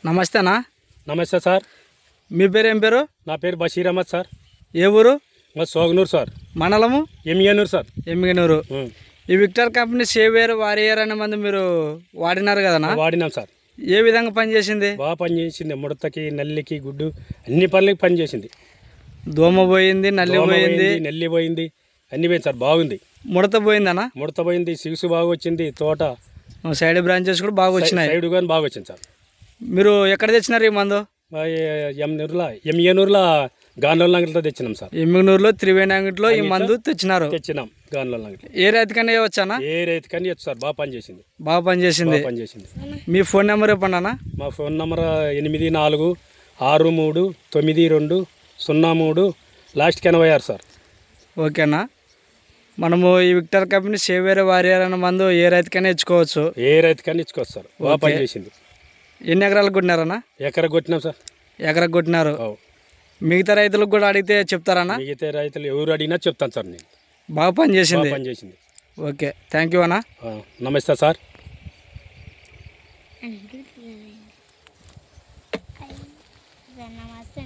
నమస్తే అన్న. నమస్తే సార్. మీ పేరు ఏం పేరు? నా పేరు బషీర్ అహ్మద్ సార్. ఏ ఊరు? మా సోగనూరు సార్. మండలము? ఎమ్మిగనూరు సార్. ఎమ్మిగనూరు. ఈ విక్టర్ కంపెనీ సేవియర్ వారియర్ అనే మందు మీరు వాడినారు కదనా? వాడినాం సార్. ఏ విధంగా పనిచేసింది? బాగా పనిచేసింది. ముడతకి, నల్లికి, గుడ్డు అన్ని పనులకి పనిచేసింది. దోమ పోయింది, నల్లి పోయింది, నల్లి పోయింది, అన్ని పోయింది సార్. బాగుంది. ముడత పోయిందనా? ముడత పోయింది, సిగుసు బాగా వచ్చింది. తోట సైడ్ బ్రాంచెస్ కూడా బాగా వచ్చినాయి. సైడ్ కానీ బాగా వచ్చింది సార్. మీరు ఎక్కడ తెచ్చినారు ఈ మందు? ఎమ్మిగనూరులో గాన్లోల అంగట్లో తెచ్చినాం సార్. ఎమ్మిగనూరులో త్రివేణి అంగట్లో ఈ మందు తెచ్చినారు. తెచ్చినాం గాన్లోల అంగట్లో. ఏ రైతుకన్నా ఇవ్వచ్చానా? ఏ రైతు కానీ ఇవ్వచ్చు సార్. బాగా పనిచేసింది. బాగా పనిచేసింది. మీ ఫోన్ నెంబర్ చెప్పండి అన్న. మా ఫోన్ నెంబర్ 84639203 లాస్ట్కి 86 సార్. ఓకేనా. మనము ఈ విక్టర్ కంపెనీ సేవియర్ వారియర్ అనే మందు ఏ రైతుకైనా ఇచ్చుకోవచ్చు. ఏ రైతుకైనా ఇచ్చుకోవచ్చు సార్. బాగా పనిచేసింది. ఎన్ని ఎకరాలకు కొట్టినారన్నా? ఎకరకు కొట్టినాం సార్. ఎకరకు కొట్టినారు. మిగతా రైతులకు కూడా అడిగితే చెప్తారన్నా? మిగతా రైతులు ఎవరు అడిగినా చెప్తాను సార్. నేను బాగా పనిచేసింది. పనిచేసింది. ఓకే, థ్యాంక్ యూ అన్న. నమస్తే సార్. నమస్తే.